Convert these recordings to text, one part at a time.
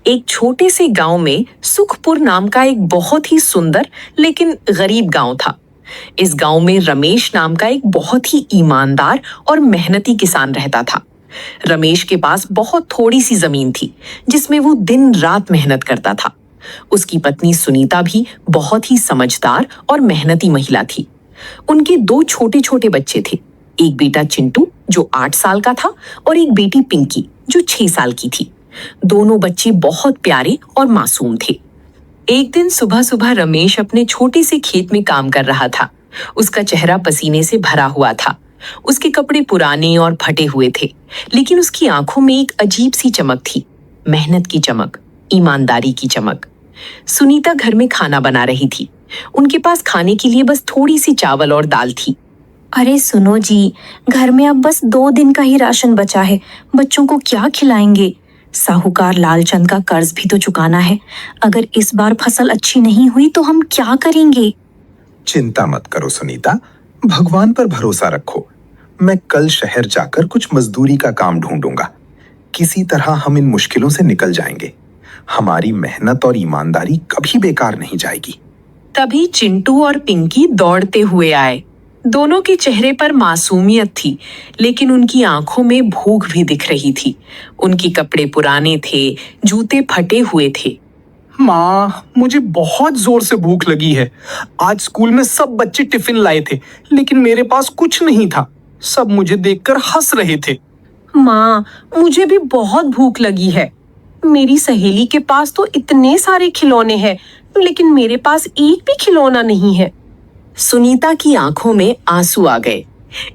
एक छोटे से गांव में सुखपुर नाम का एक बहुत ही सुंदर लेकिन गरीब गांव था। इस गांव में रमेश नाम का एक बहुत ही ईमानदार और मेहनती किसान रहता था। रमेश के पास बहुत थोड़ी सी जमीन थी जिसमें वो दिन रात मेहनत करता था। उसकी पत्नी सुनीता भी बहुत ही समझदार और मेहनती महिला थी। उनके दो छोटे छोटे बच्चे थे, एक बेटा चिंटू जो 8 साल का था और एक बेटी पिंकी जो 6 साल की थी। दोनों बच्चे बहुत प्यारे और मासूम थे। एक दिन सुबह सुबह रमेश अपने छोटे से खेत में काम कर रहा था। उसका चेहरा पसीने से भरा हुआ था। उसके कपड़े पुराने और फटे हुए थे, लेकिन उसकी आंखों में एक अजीब सी चमक थी, मेहनत की चमक, ईमानदारी की चमक। सुनीता घर में खाना बना रही थी। उनके पास खाने के लिए बस थोड़ी सी चावल और दाल थी। अरे सुनो जी, घर में अब बस 2 दिन का ही राशन बचा है, बच्चों को क्या खिलाएंगे? साहूकार लालचंद का कर्ज भी तो चुकाना है। अगर इस बार फसल अच्छी नहीं हुई तो हम क्या करेंगे? चिंता मत करो सुनीता, भगवान पर भरोसा रखो। मैं कल शहर जाकर कुछ मजदूरी का काम ढूंढूंगा। किसी तरह हम इन मुश्किलों से निकल जाएंगे। हमारी मेहनत और ईमानदारी कभी बेकार नहीं जाएगी। तभी चिंटू और पिंकी दौड़ते हुए आए। दोनों के चेहरे पर मासूमियत थी, लेकिन उनकी आंखों में भूख भी दिख रही थी। उनके कपड़े पुराने थे, जूते फटे हुए थे। माँ, मुझे बहुत जोर से भूख लगी है। आज स्कूल में सब बच्चे टिफिन लाए थे, लेकिन मेरे पास कुछ नहीं था। सब मुझे देखकर हंस रहे थे। माँ, मुझे भी बहुत भूख लगी है। मेरी सहेली के पास तो इतने सारे खिलौने हैं, लेकिन मेरे पास एक भी खिलौना नहीं है। सुनीता की आंखों में आंसू आ गए।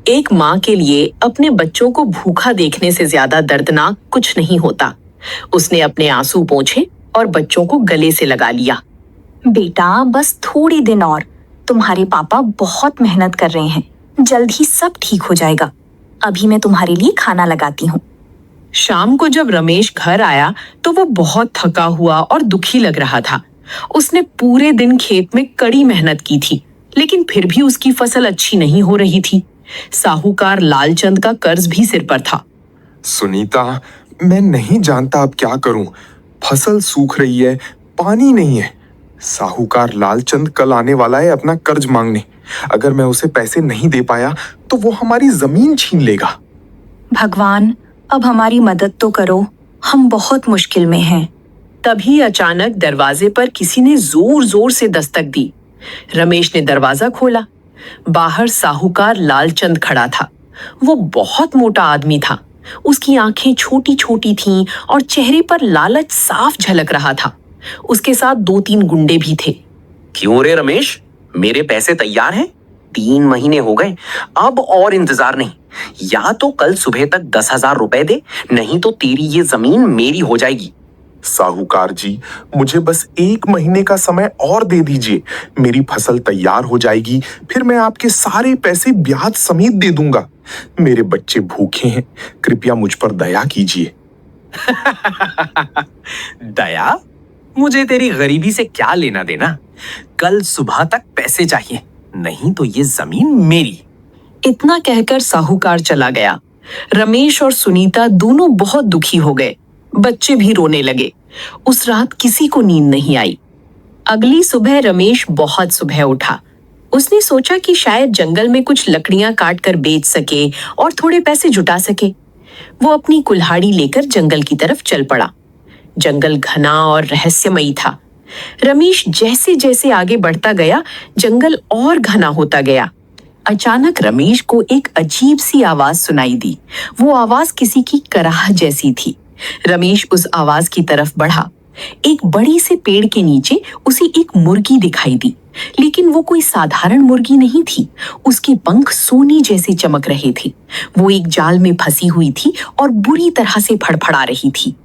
एक माँ के लिए अपने बच्चों को भूखा देखने से ज्यादा दर्दनाक कुछ नहीं होता। उसने अपने आंसू पोंछे और बच्चों को गले से लगा लिया। बेटा, बस थोड़ी दिन और। तुम्हारे पापा बहुत मेहनत कर रहे हैं, जल्द ही सब ठीक हो जाएगा। अभी मैं तुम्हारे लिए खाना लगाती हूँ। शाम को जब रमेश घर आया तो वो बहुत थका हुआ और दुखी लग रहा था। उसने पूरे दिन खेत में कड़ी मेहनत की थी, लेकिन फिर भी उसकी फसल अच्छी नहीं हो रही थी। साहूकार लालचंद का कर्ज भी सिर पर था। सुनीता, मैं नहीं जानता अब क्या करूं। फसल सूख रही है, पानी नहीं है। साहूकार लालचंद कल आने वाला है अपना कर्ज मांगने। अगर मैं उसे पैसे नहीं दे पाया तो वो हमारी जमीन छीन लेगा। भगवान, अब हमारी मदद तो करो, हम बहुत मुश्किल में हैं। तभी अचानक दरवाजे पर किसी ने जोर जोर से दस्तक दी। रमेश ने दरवाजा खोला। बाहर साहूकार लालचंद खड़ा था। वो बहुत मोटा आदमी था। उसकी आंखें छोटी छोटी थीं और चेहरे पर लालच साफ झलक रहा था। उसके साथ 2-3 गुंडे भी थे। क्यों रे रमेश, मेरे पैसे तैयार हैं। 3 महीने हो गए, अब और इंतजार नहीं। या तो कल सुबह तक 10,000 रुपए दे, नहीं तो तेरी ये जमीन मेरी हो जाएगी। साहूकार जी, मुझे बस 1 महीने का समय और दे दीजिए। मेरी फसल तैयार हो जाएगी, फिर मैं आपके सारे पैसे ब्याज समेत दे दूंगा। मेरे बच्चे भूखे हैं, कृपया मुझ पर दया कीजिए। दया? मुझे तेरी गरीबी से क्या लेना देना। कल सुबह तक पैसे चाहिए, नहीं तो ये जमीन मेरी। इतना कहकर साहूकार चला गया। रमेश और सुनीता दोनों बहुत दुखी हो गए। बच्चे भी रोने लगे। उस रात किसी को नींद नहीं आई। अगली सुबह रमेश बहुत सुबह उठा। उसने सोचा कि शायद जंगल में कुछ लकड़ियां काट कर बेच सके और थोड़े पैसे जुटा सके। वो अपनी कुल्हाड़ी लेकर जंगल की तरफ चल पड़ा। जंगल घना और रहस्यमयी था। रमेश जैसे जैसे आगे बढ़ता गया, जंगल और घना होता गया। अचानक रमेश को एक अजीब सी आवाज सुनाई दी। वो आवाज किसी की कराह जैसी थी। रमेश उस आवाज की तरफ बढ़ा। एक बड़ी से पेड़ के नीचे उसे एक मुर्गी दिखाई दी, लेकिन वो कोई साधारण मुर्गी नहीं थी। उसके पंख सोने जैसे चमक रहे थे। वो एक जाल में फंसी हुई थी और बुरी तरह से फड़फड़ा रही थी।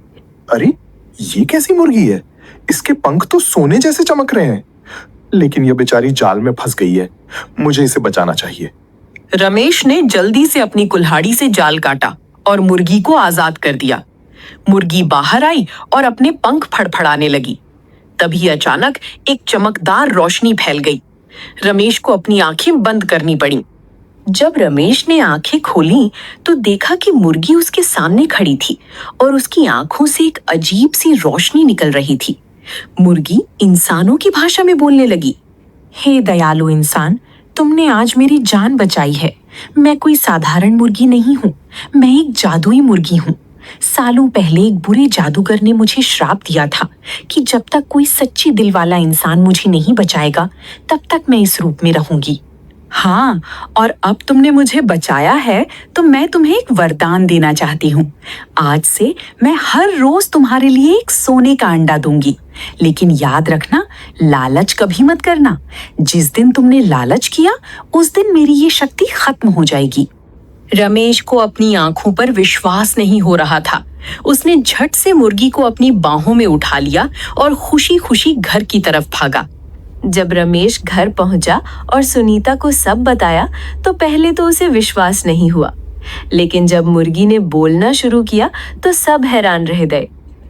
अरे, ये कैसी मुर्गी है? इसके पंख तो सोने जैसे चमक रहे हैं, लेकिन यह बेचारी जाल में फंस गई है। मुझे इसे बचाना चाहिए। रमेश ने जल्दी से अपनी कुल्हाड़ी से जाल काटा और मुर्गी को आजाद कर दिया। मुर्गी बाहर आई और अपने पंख फड़फड़ाने लगी। तभी अचानक एक चमकदार रोशनी फैल गई। रमेश को अपनी आंखें बंद करनी पड़ी। जब रमेश ने आंखें खोली तो देखा कि मुर्गी उसके सामने खड़ी थी और उसकी आंखों से एक अजीब सी रोशनी निकल रही थी। मुर्गी इंसानों की भाषा में बोलने लगी। हे दयालु इंसान, तुमने आज मेरी जान बचाई है। मैं कोई साधारण मुर्गी नहीं हूँ, मैं एक जादुई मुर्गी हूँ। सालों पहले एक बुरे जादूगर ने मुझे श्राप दिया था कि जब तक कोई सच्ची दिल वाला इंसान मुझे नहीं बचाएगा तब तक मैं इस रूप में रहूंगी। हाँ, और अब तुमने मुझे बचाया है तो मैं तुम्हें एक वरदान देना चाहती हूँ। आज से मैं हर रोज तुम्हारे लिए एक सोने का अंडा दूंगी, लेकिन याद रखना, लालच कभी मत करना। जिस दिन तुमने लालच किया उस दिन मेरी ये शक्ति खत्म हो जाएगी। रमेश को अपनी आंखों पर विश्वास नहीं हो रहा था। उसने झट से मुर्गी को अपनी बाहों में उठा लिया और खुशी खुशी घर की तरफ भागा। जब रमेश घर पहुंचा और सुनीता को सब बताया तो पहले तो उसे विश्वास नहीं हुआ, लेकिन जब मुर्गी ने बोलना शुरू किया तो सब हैरान रह गए।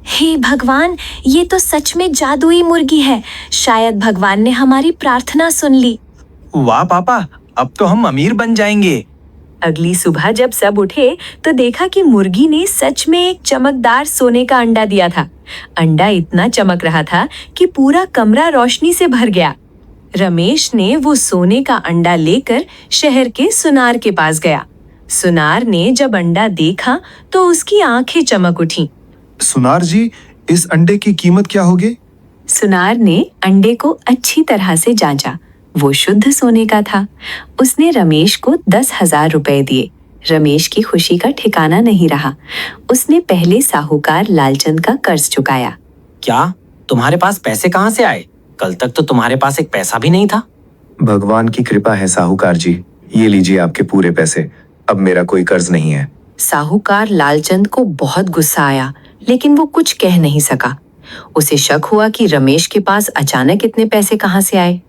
हे भगवान, ये तो सच में जादुई मुर्गी है। शायद भगवान ने हमारी प्रार्थना सुन ली। वाह पापा, अब तो हम अमीर बन जाएंगे। अगली सुबह जब सब उठे तो देखा कि मुर्गी ने सच में एक चमकदार सोने का अंडा दिया था। अंडा इतना चमक रहा था कि पूरा कमरा रोशनी से भर गया। रमेश ने वो सोने का अंडा लेकर शहर के सुनार के पास गया। सुनार ने जब अंडा देखा तो उसकी आंखें चमक उठी। सुनार जी, इस अंडे की कीमत क्या होगी? सुनार ने अंडे को अच्छी तरह से जांचा। वो शुद्ध सोने का था। उसने रमेश को 10,000 रुपए दिए। रमेश की खुशी का ठिकाना नहीं रहा। उसने पहले साहूकार लालचंद का कर्ज चुकाया। क्या तुम्हारे पास पैसे कहाँ से आए? कल तक तो तुम्हारे पास एक पैसा भी नहीं था। भगवान की कृपा है साहूकार जी, ये लीजिए आपके पूरे पैसे। अब मेरा कोई कर्ज नहीं है। साहूकार लालचंद को बहुत गुस्सा आया, लेकिन वो कुछ कह नहीं सका। उसे शक हुआ कि रमेश के पास अचानक इतने पैसे कहाँ से आए।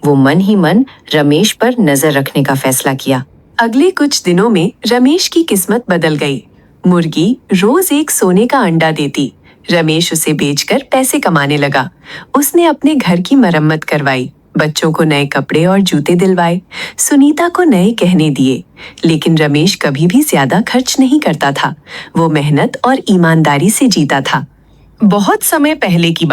वो मन ही मन रमेश पर नजर रखने का फैसला किया। अगले कुछ दिनों में रमेश की किस्मत बदल गई। मुर्गी रोज एक सोने का अंडा देती। रमेश उसे बेचकर पैसे कमाने लगा। उसने अपने घर की मरम्मत करवाई, बच्चों को नए कपड़े और जूते दिलवाए, सुनीता को नए गहने दिए। लेकिन रमेश कभी भी ज्यादा खर्च नहीं करता था। वो मेहनत और ईमानदारी से जीता था। बहुत समय पहले की बात